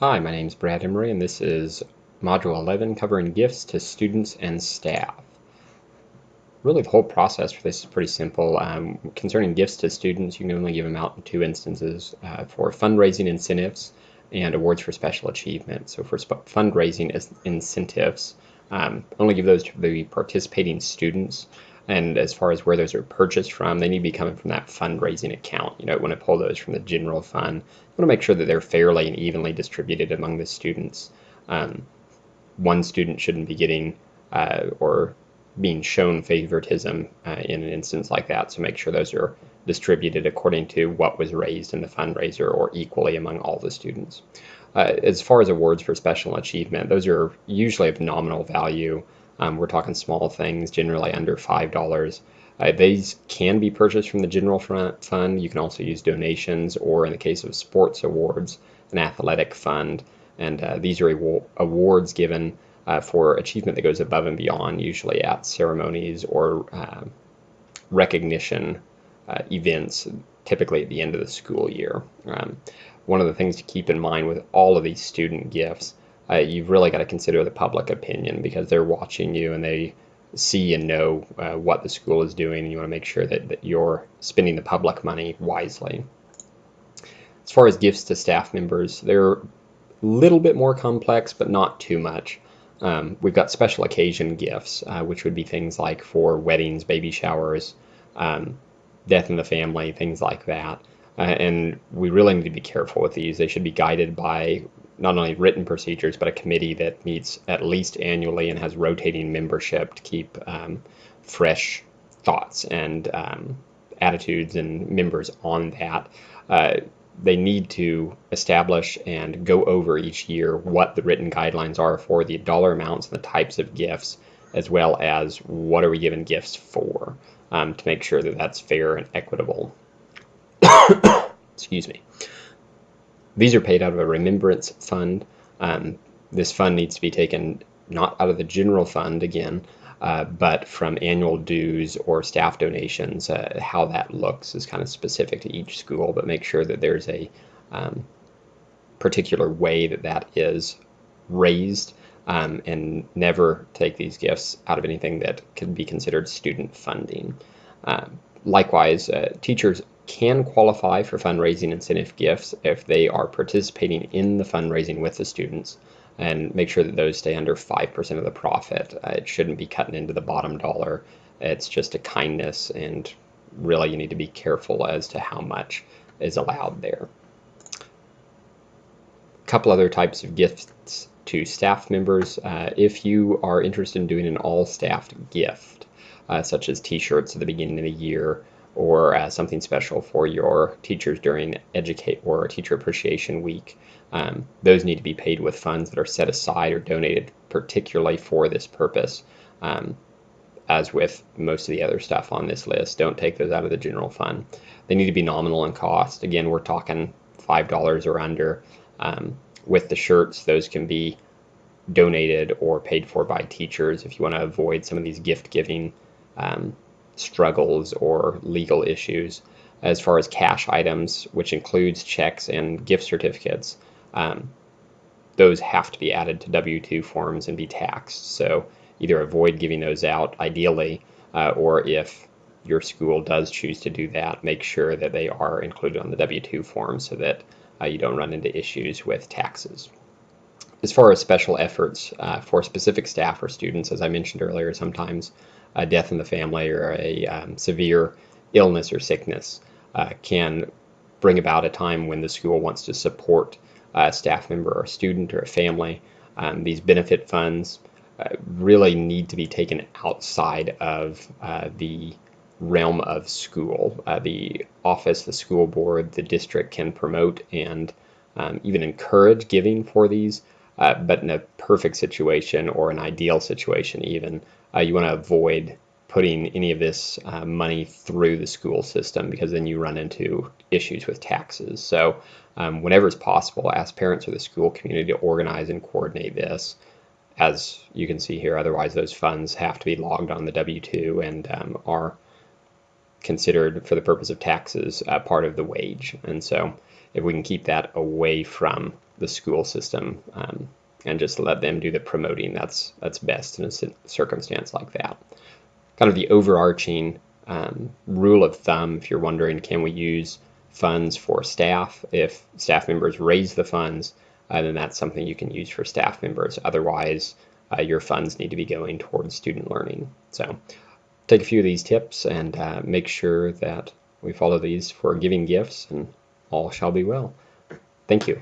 Hi, my name is Brad Emery, and this is Module 11 covering gifts to students and staff. Really, the whole process for this is pretty simple. Concerning gifts to students, you can only give them out in two instances for fundraising incentives and awards for special achievement. So, for fundraising incentives, only give those to the participating students. And as far as where those are purchased from, they need to be coming from that fundraising account. You don't want to pull those from the general fund. You want to make sure that they're fairly and evenly distributed among the students. Um, One student shouldn't be getting or being shown favoritism in an instance like that. So make sure those are distributed according to what was raised in the fundraiser or equally among all the students. As far as awards for special achievement, those are usually of nominal value. We're talking small things, generally under $5. These can be purchased from the general fund. You can also use donations, or in the case of sports awards, an athletic fund. And these are awards given for achievement that goes above and beyond, usually at ceremonies or recognition events, typically at the end of the school year. One of the things to keep in mind with all of these student gifts, you've really got to consider the public opinion because they're watching you and they see and know what the school is doing, and you want to make sure that you're spending the public money wisely. As far as gifts to staff members, they're a little bit more complex, but not too much. We've got special occasion gifts, which would be things like for weddings, baby showers, um, death in the family, things like that. And we really need to be careful with these. They should be guided by not only written procedures, but a committee that meets at least annually and has rotating membership to keep fresh thoughts and attitudes and members on that. They need to establish and go over each year what the written guidelines are for the dollar amounts and the types of gifts, as well as what are we giving gifts for, to make sure that that's fair and equitable. Excuse me. These are paid out of a remembrance fund. This fund needs to be taken not out of the general fund again, but from annual dues or staff donations. How that looks is kind of specific to each school, but make sure that there's a particular way that that is raised, and never take these gifts out of anything that could be considered student funding. Likewise, teachers can qualify for fundraising incentive gifts if they are participating in the fundraising with the students, and make sure that those stay under 5% of the profit. It shouldn't be cutting into the bottom dollar. It's just a kindness, and really you need to be careful as to how much is allowed there. A couple other types of gifts to staff members. If you are interested in doing an all-staff gift, such as t-shirts at the beginning of the year, or something special for your teachers during Educate or Teacher Appreciation Week. Those need to be paid with funds that are set aside or donated particularly for this purpose. As with most of the other stuff on this list, don't take those out of the general fund. They need to be nominal in cost. Again, we're talking $5 or under. With the shirts, those can be donated or paid for by teachers if you want to avoid some of these gift giving struggles or legal issues. As far as cash items, which includes checks and gift certificates, those have to be added to W-2 forms and be taxed. So either avoid giving those out ideally, or if your school does choose to do that, make sure that they are included on the W-2 form so that you don't run into issues with taxes. As far as special efforts for specific staff or students, as I mentioned earlier, sometimes a death in the family or a severe illness or sickness can bring about a time when the school wants to support a staff member or a student or a family. These benefit funds really need to be taken outside of the realm of school. The office, the school board, the district can promote and even encourage giving for these, but in a perfect situation or an ideal situation even, you want to avoid putting any of this money through the school system, because then you run into issues with taxes. So whenever it's possible, ask parents or the school community to organize and coordinate this. As you can see here, otherwise those funds have to be logged on the W-2 and are considered for the purpose of taxes part of the wage. And so if we can keep that away from the school system, and just let them do the promoting. That's best in a circumstance like that. Kind of the overarching rule of thumb, if you're wondering, can we use funds for staff? If staff members raise the funds, then that's something you can use for staff members. Otherwise, your funds need to be going towards student learning. So take a few of these tips and make sure that we follow these for giving gifts, and all shall be well. Thank you.